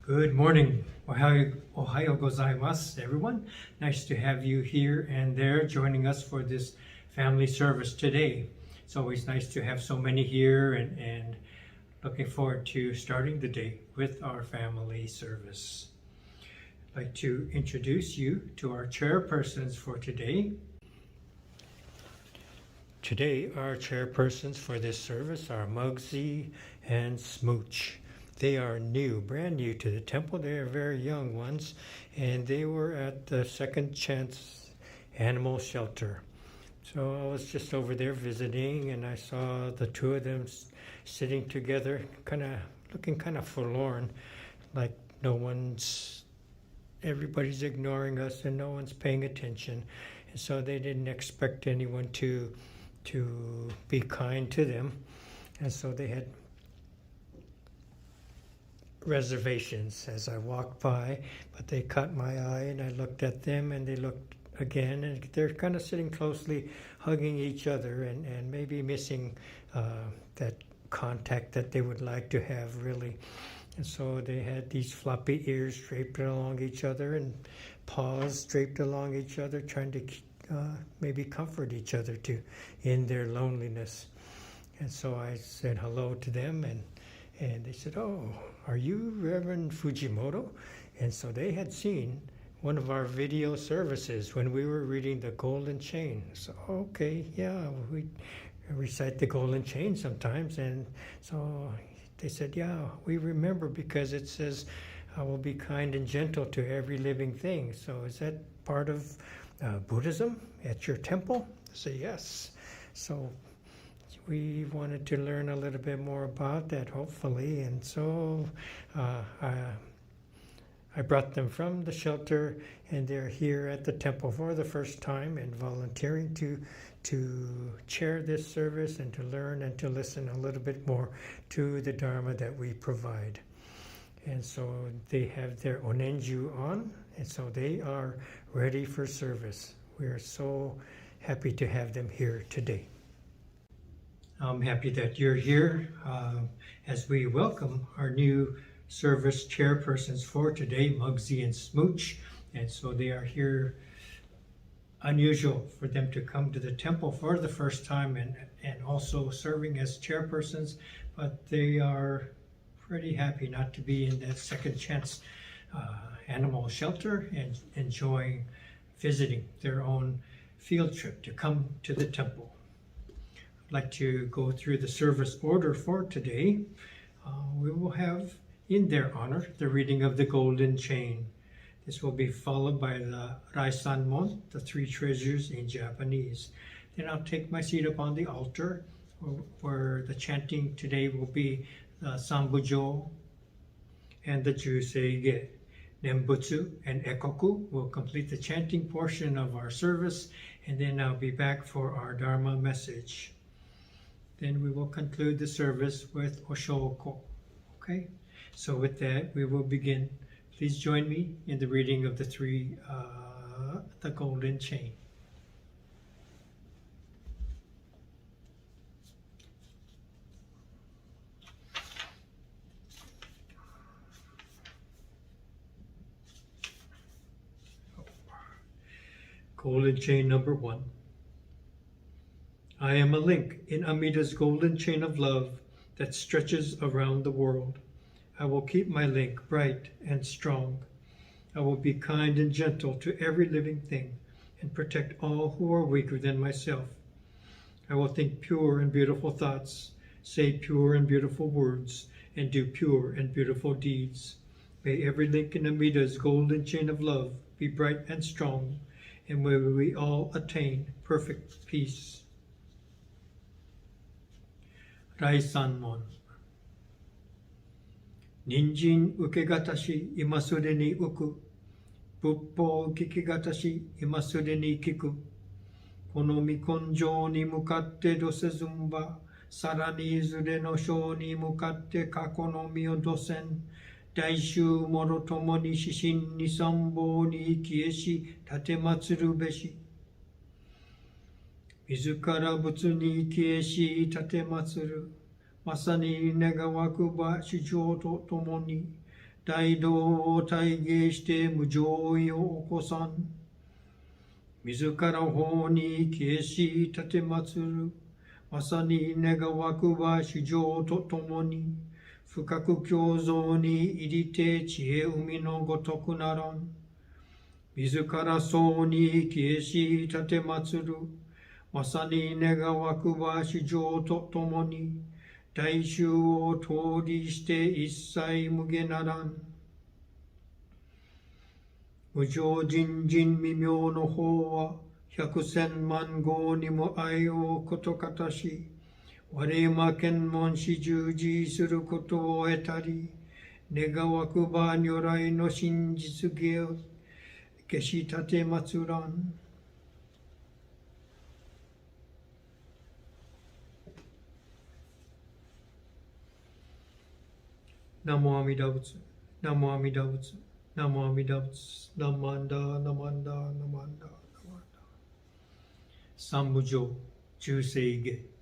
Good morning. Ohayo gozaimasu, everyone. Nice to have you here and there joining us for this family service today. It's always nice to have so many here and looking forward to starting the day with our family service. I'd like to introduce you to our chairpersons for today. Today, our chairpersons for this service are Muggsy and Smooch. They are brand new to the temple. They are very young ones, and they were at the Second Chance Animal Shelter. So I was just over there visiting, and I saw the two of them sitting together, looking kind of forlorn, like everybody's ignoring us and no one's paying attention. And so they didn't expect anyone to be kind to them. And so they had reservations as I walked by, but they caught my eye and I looked at them and they looked again, and they're kind of sitting closely, hugging each other and maybe missing that contact that they would like to have, really. And so they had these floppy ears draped along each other and paws draped along each other, trying to maybe comfort each other in their loneliness. And so I said hello to them, and they said, "Oh, are you Reverend Fujimoto?" And so they had seen one of our video services when we were reading the Golden Chain. So, okay, yeah, we recite the Golden Chain sometimes. And so they said, "Yeah, we remember, because it says, I will be kind and gentle to every living thing. So is that part of Buddhism at your temple?" I said, "Yes." So we wanted to learn a little bit more about that, hopefully, and so I brought them from the shelter, and they're here at the temple for the first time and volunteering to chair this service and to learn and to listen a little bit more to the Dharma that we provide. And so they have their onenju on, and so they are ready for service. We are so happy to have them here today. I'm happy that you're here as we welcome our new service chairpersons for today, Muggsy and Smooch. And so they are here. Unusual for them to come to the temple for the first time and also serving as chairpersons, but they are pretty happy not to be in that Second Chance animal shelter and enjoying visiting their own field trip to come to the temple. I'd like to go through the service order for today. We will have, in their honor, the reading of the Golden Chain. This will be followed by the Raisanmon, the Three Treasures in Japanese. Then I'll take my seat upon the altar, where the chanting today will be the Sambujo and the Juseige. Nembutsu and Ekoku will complete the chanting portion of our service, and then I'll be back for our Dharma message. Then we will conclude the service with Oshoko. Okay? So with that, we will begin. Please join me in the reading of the Golden Chain. Golden Chain number 1. I am a link in Amida's golden chain of love that stretches around the world. I will keep my link bright and strong. I will be kind and gentle to every living thing and protect all who are weaker than myself. I will think pure and beautiful thoughts, say pure and beautiful words, and do pure and beautiful deeds. May every link in Amida's golden chain of love be bright and strong, and may we all attain perfect peace. Raisanmon. Ninjin ukegatashi imasure ni uku. Buppo kikigatashi imasure ni kiku. Kono mikonjo ni mukatte dosezun wa, sara ni izure no shou ni mukatte kako no mi o dosen. Daishu moro tomo ni shishin ni sambo ni ikieshi tatematsuru beshi. Mizukara butsu ni ikieshi tatematsuru. まさに願わくば市場とともに大道を体現して無常意を起こさん。自ら法に消し立てまつる。まさに願わくば主情とともに、深く共造に入りて知恵海のごとくならん。自ら僧に消し立てまつる。まさに願わくば主情とともに、大衆を通りして一切無下ならん。無常人人未明の方は、百千万号にも愛をことかたし、我今検問し従事することを得たり、願わくば如来の真実義を消し立てまつらん。ナモ阿弥陀仏、ナモ阿弥陀仏、ナモ阿弥陀仏、ナマンダー、ナマンダー、ナマンダー、ナマンダー。三無常、中世下。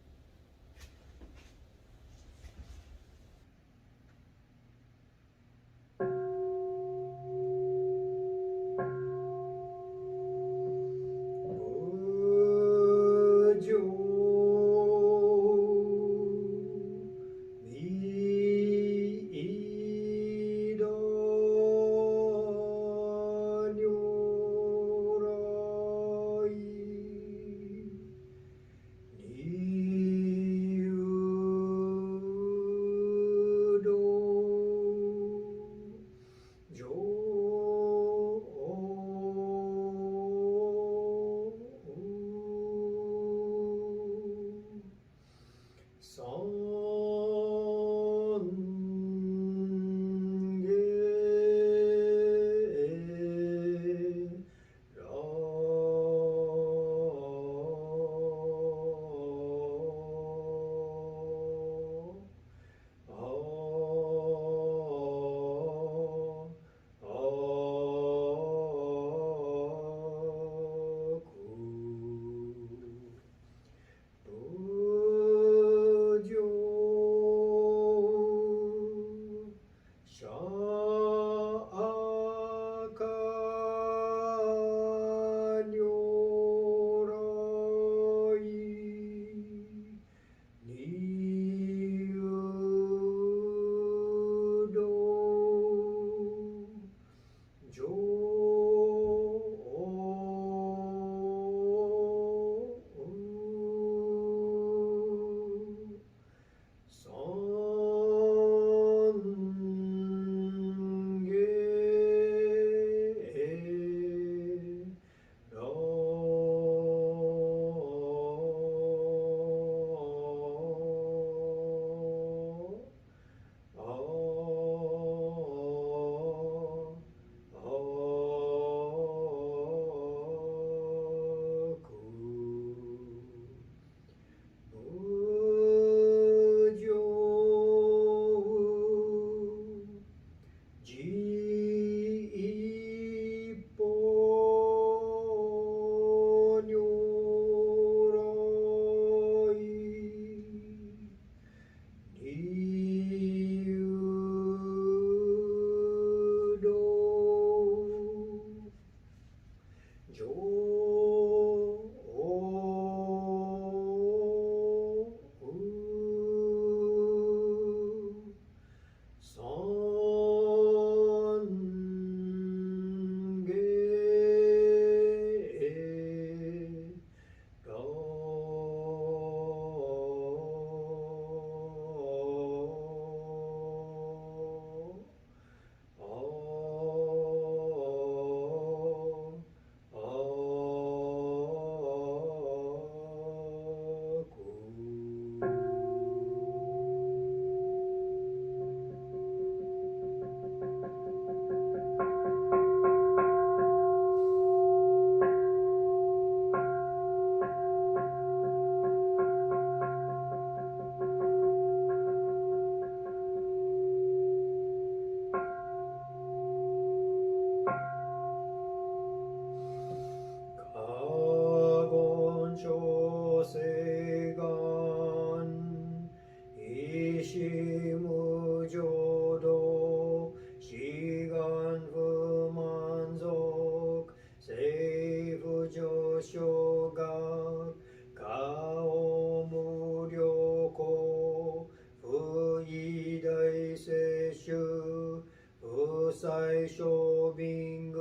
西小便具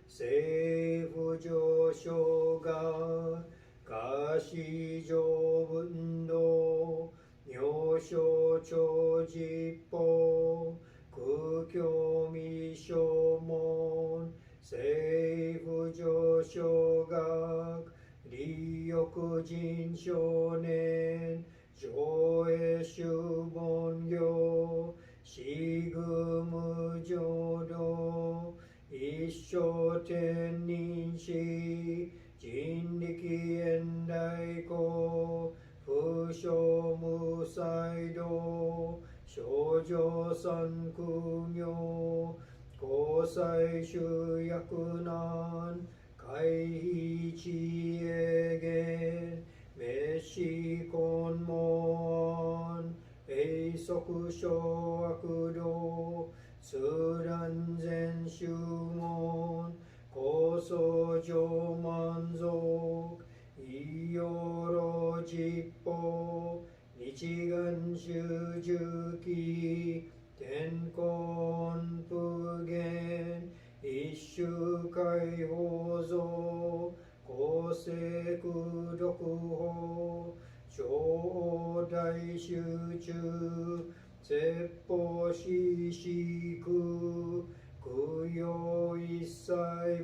政府上昇が下市上運動尿小長実法空境未消門政府上昇学利欲人少年上映修本業四具無浄土一生天人師人力現代公不詳無才道少女三苦行交際集約難回避知恵言滅死根門永息小悪道通乱前修門高僧上満足異様老実法日願修十期天根普賢一周解放像公正功徳法超大集中説法施施空供養一切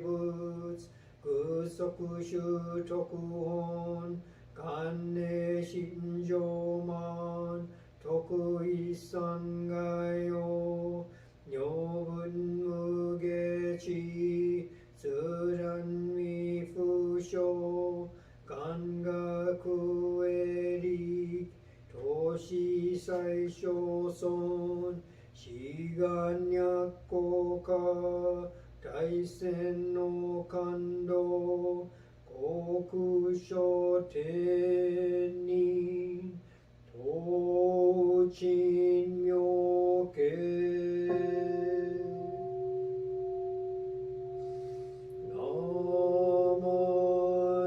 仏具足修徳本観念心上満徳一三概要女分無下地通乱未不詳願学営力投資最小損志願逆効果大戦の感動航空書天人東鎮妙見ナマ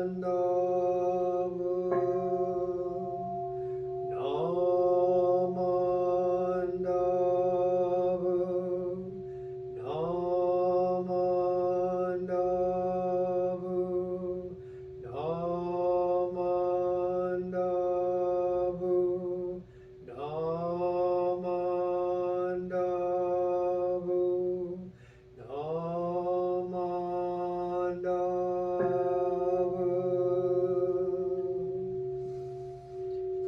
ンダブナマンダブナマンダブナマンダブナマンダブナマンダブ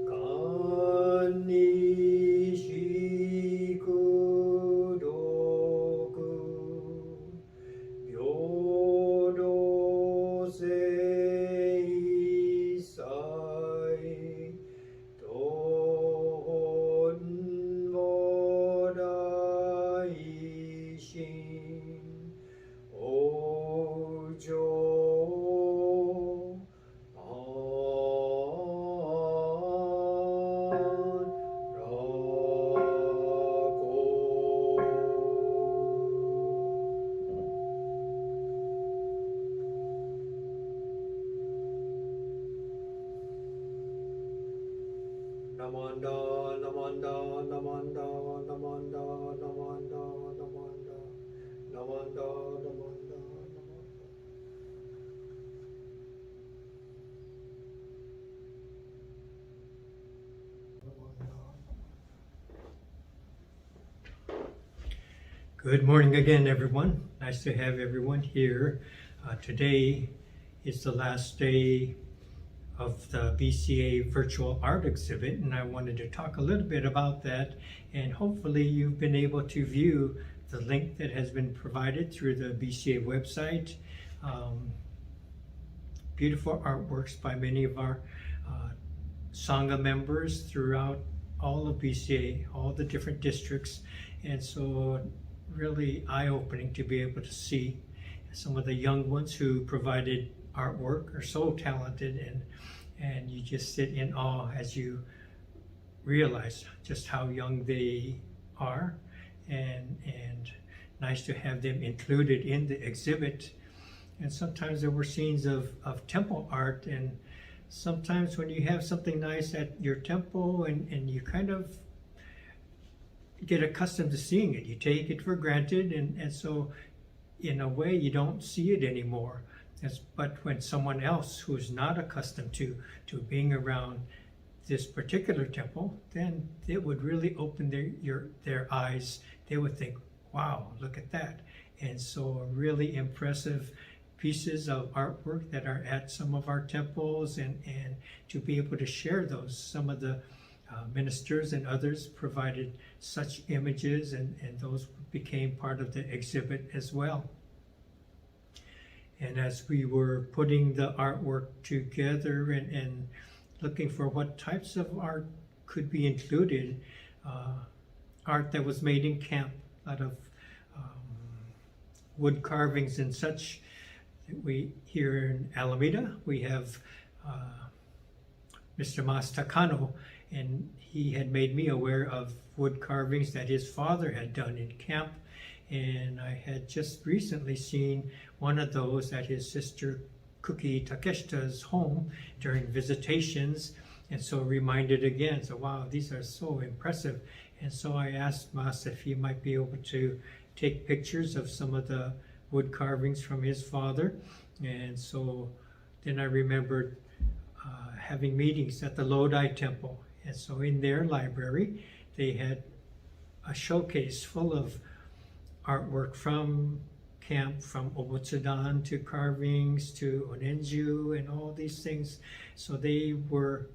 観にしくどく平等性際東本菩提心往生安楽ナマンダナマンダナマンダナマンダナマンダナマンダナマンダナマンダナマンダGood morning again, everyone. Nice to have everyone here. Today is the last day of the BCA virtual art exhibit, and I wanted to talk a little bit about that, and hopefully you've been able to view the link that has been provided through the BCA website. Beautiful artworks by many of our Sangha members throughout all of BCA, all the different districts, and so really eye-opening to be able to see some of the young ones who provided artwork are so talented, and you just sit in awe as you realize just how young they are, and nice to have them included in the exhibit. And sometimes there were scenes of temple art, and sometimes when you have something nice at your temple and you kind of get accustomed to seeing it. You take it for granted, and so in a way you don't see it anymore. But when someone else who's not accustomed to being around this particular temple, then it would really open their eyes. They would think, wow, look at that. And so really impressive pieces of artwork that are at some of our temples, and to be able to share those. Some of the ministers and others provided such images, and those became part of the exhibit as well. And as we were putting the artwork together and looking for what types of art could be included, art that was made in camp, a lot of wood carvings and such. We here in Alameda, we have Mr. Mas Takano, and he had made me aware of wood carvings that his father had done in camp. And I had just recently seen one of those at his sister Kuki Takeshita's home during visitations, and so reminded again, so wow, these are so impressive. And so I asked Mas if he might be able to take pictures of some of the wood carvings from his father. And so then I remembered having meetings at the Lodi Temple, and so in their library they had a showcase full of artwork from camp, from Obutsudan to carvings to Onenju and all these things. So they were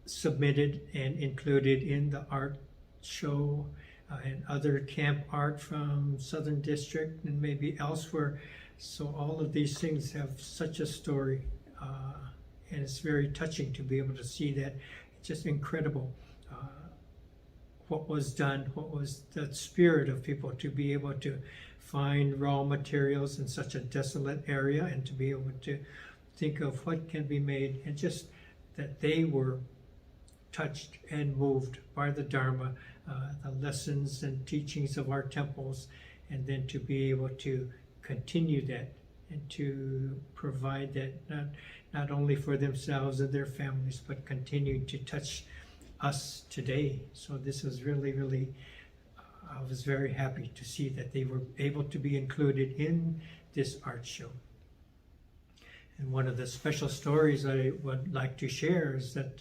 submitted and included in the art show, and other camp art from Southern District and maybe elsewhere. So all of these things have such a story, and it's very touching to be able to see that. It's just incredible what was done, what was the spirit of people to be able to find raw materials in such a desolate area, and to be able to think of what can be made, and just that they were touched and moved by the Dharma, the lessons and teachings of our temples, and then to be able to continue that and to provide that not only for themselves and their families, but continue to touch us today. So this was really, really, I was very happy to see that they were able to be included in this art show. And one of the special stories I would like to share is that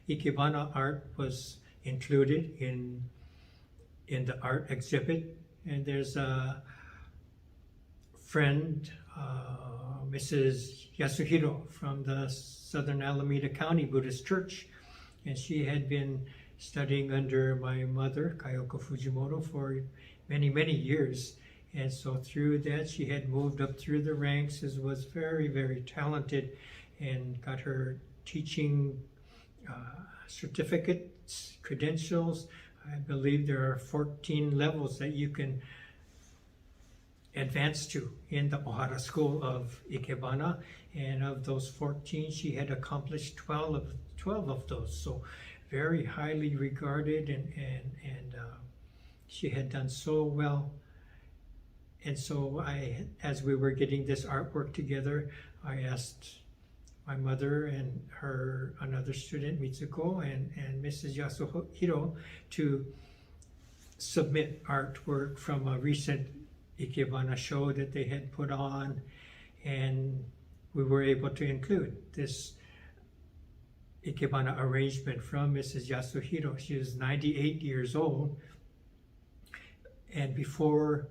Ikebana art was included in the art exhibit. And there's a friend, Mrs. Yasuhiro from the Southern Alameda County Buddhist Church, and she had been studying under my mother, Kayoko Fujimoto, for many, many years. And so through that, she had moved up through the ranks, and was very, very talented, and got her teaching certificates, credentials. I believe there are 14 levels that you can advance to in the Ohara School of Ikebana, and of those 14, she had accomplished 12 of those. So very highly regarded, and she had done so well. And so as we were getting this artwork together, I asked my mother and another student, Mitsuko, and Mrs. Yasuhiro, to submit artwork from a recent Ikebana show that they had put on, and we were able to include this Ikebana arrangement from Mrs. Yasuhiro. She was 98 years old, and before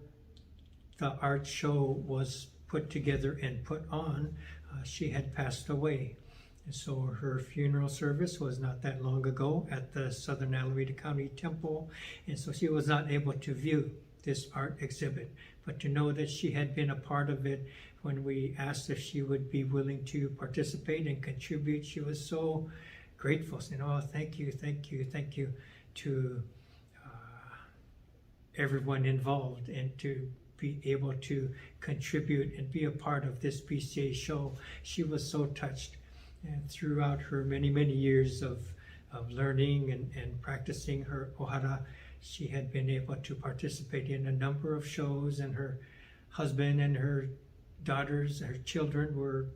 the art show was put together and put on, she had passed away. And so her funeral service was not that long ago at the Southern Alameda County Temple, and so she was not able to view this art exhibit. But to know that she had been a part of it, when we asked if she would be willing to participate and contribute, she was so grateful, saying, oh, thank you to everyone involved, and to be able to contribute and be a part of this PCA show. She was so touched, and throughout her many, many years of learning and practicing her ohara, she had been able to participate in a number of shows, and her husband and her daughters, her children, were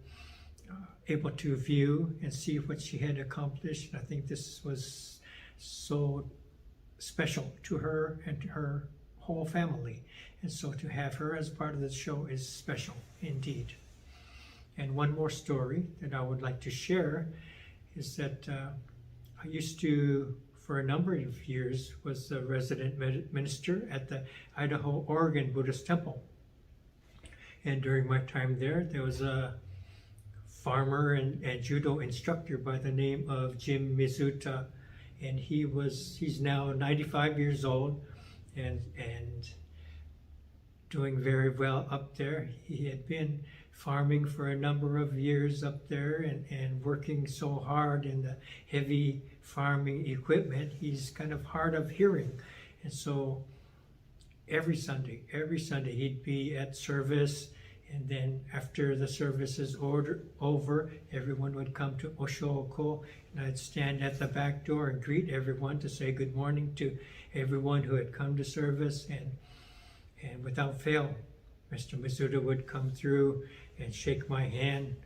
able to view and see what she had accomplished. I think this was so special to her and to her whole family. And so to have her as part of the show is special indeed. And one more story that I would like to share is that I used to, for a number of years, was the resident minister at the Idaho, Oregon Buddhist temple. And during my time there was a farmer and judo instructor by the name of Jim Mizuta, and he's now 95 years old and doing very well up there. He had been farming for a number of years up there and working so hard in the heavy farming equipment. He's kind of hard of hearing, and so every Sunday he'd be at service. And then after the service is over, everyone would come to Oshoko, and I'd stand at the back door and greet everyone to say good morning to everyone who had come to service. And without fail, Mr. Mizuta would come through and shake my hand,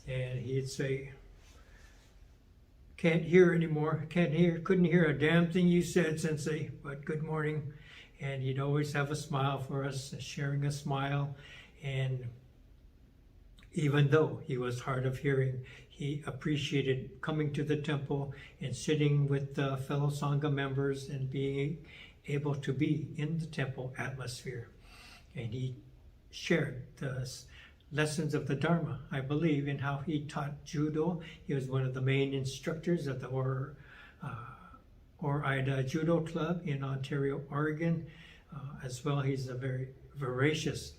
and he'd say, "Can't hear anymore, couldn't hear a damn thing you said, Sensei, but good morning." And he'd always have a smile for us, sharing a smile. And even though he was hard of hearing, he appreciated coming to the temple and sitting with the fellow Sangha members and being able to be in the temple atmosphere. And he shared the lessons of the Dharma, I believe, in how he taught judo. He was one of the main instructors of the Ida Judo Club in Ontario, Oregon. As well, he's a very voracious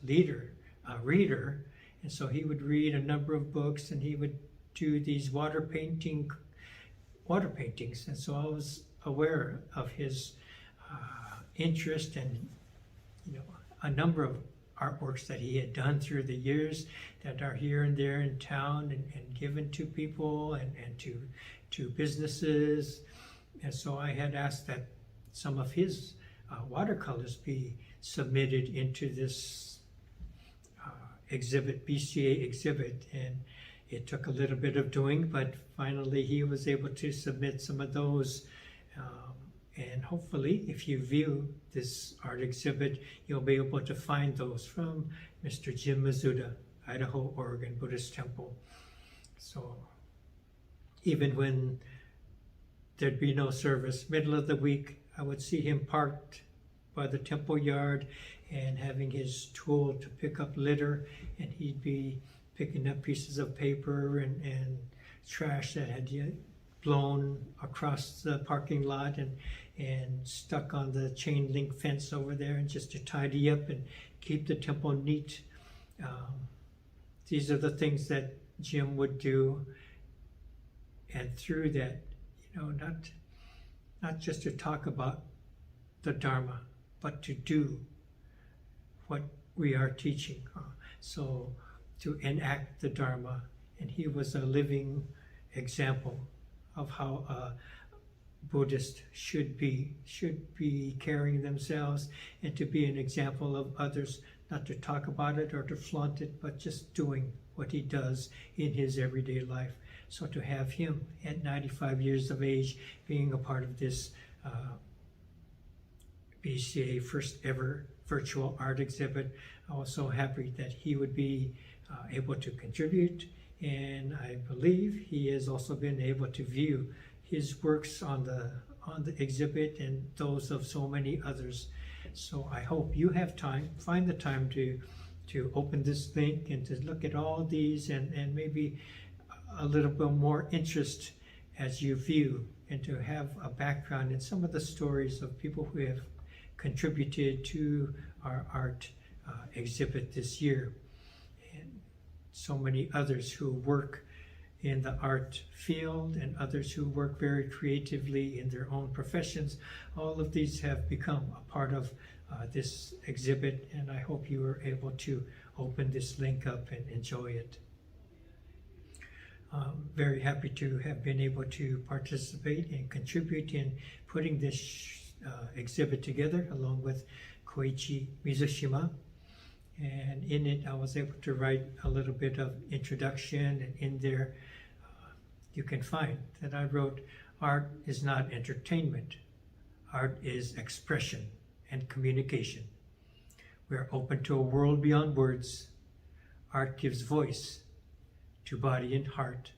reader, and so he would read a number of books, and he would do these water paintings, and so I was aware of his interest and a number of artworks that he had done through the years that are here and there in town and given to people and to businesses. And so I had asked that some of his watercolors be submitted into this exhibit, BCA exhibit, and it took a little bit of doing, but finally he was able to submit some of those. And hopefully, if you view this art exhibit, you'll be able to find those from Mr. Jim Mizuta, Idaho, Oregon Buddhist Temple. So even when there'd be no service, middle of the week, I would see him parked by the temple yard and having his tool to pick up litter, and he'd be picking up pieces of paper and trash that had blown across the parking lot and stuck on the chain link fence over there, and just to tidy up and keep the temple neat. These are the things that Jim would do, and through that, not just to talk about the Dharma, but to do what we are teaching. So to enact the Dharma, and he was a living example of how a Buddhist should be carrying themselves, and to be an example of others, not to talk about it or to flaunt it, but just doing what he does in his everyday life. So to have him at 95 years of age being a part of this BCA first ever virtual art exhibit, I was so happy that he would be able to contribute, and I believe he has also been able to view his works on the exhibit and those of so many others. So I hope you have time, find the time to open this link and to look at all these, and maybe a little bit more interest as you view, and to have a background in some of the stories of people who have contributed to our art exhibit this year, and so many others who work in the art field and others who work very creatively in their own professions. All of these have become a part of this exhibit, and I hope you were able to open this link up and enjoy it. Very happy to have been able to participate and contribute in putting this exhibit together along with Koichi Mizushima. And in it, I was able to write a little bit of introduction, and in there you can find that I wrote, "Art is not entertainment. Art is expression and communication. We are open to a world beyond words. Art gives voice to body and heart.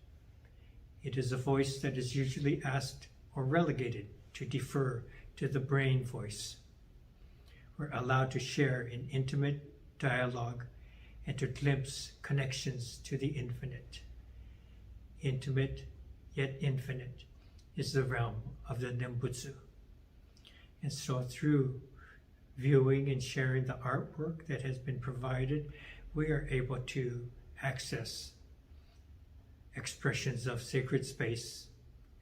It is a voice that is usually asked or relegated to defer to the brain voice. We're allowed to share in intimate dialogue and to glimpse connections to the infinite. Intimate yet infinite is the realm of the Nembutsu. And so through viewing and sharing the artwork that has been provided, we are able to access expressions of sacred space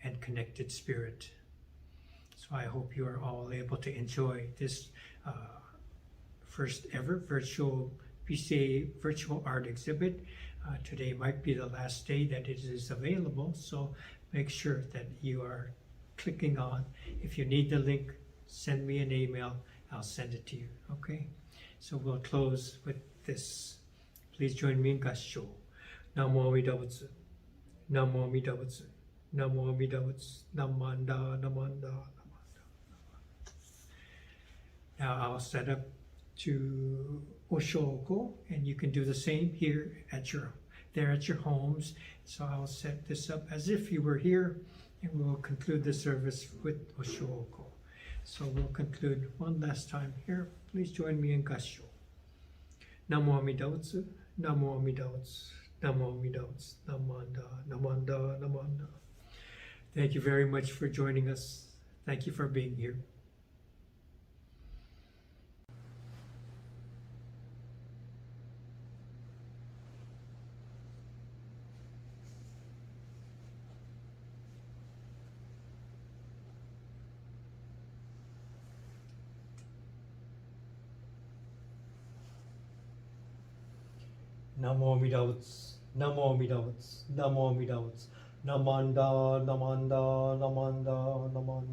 and connected spirit. So I hope you are all able to enjoy this first ever virtual PCA virtual art exhibit. Today might be the last day that it is available, so make sure that you are clicking on. If you need the link, send me an email. I'll send it to you, okay? So we'll close with this. Please join me in Gassho. Namo Amida Butsu. Namo Amida Butsu. Namo Amida Butsu. Namanda, Namanda, Namanda. Now I'll set up to Oshoko, and you can do the same here at your homes. So I'll set this up as if you were here, and we'll conclude the service with Oshoko. So we'll conclude one last time here. Please join me in Gassho. Namo Amida Butsu, Namo Amida Butsu, Namo Amida Butsu, Namanda, Namanda, Namanda. Thank you very much for joining us. Thank you for being here. Namo Amida Butsu, Namo Amida Butsu, Namo Amida Butsu, Namanda, Namanda, Namanda, Namanda.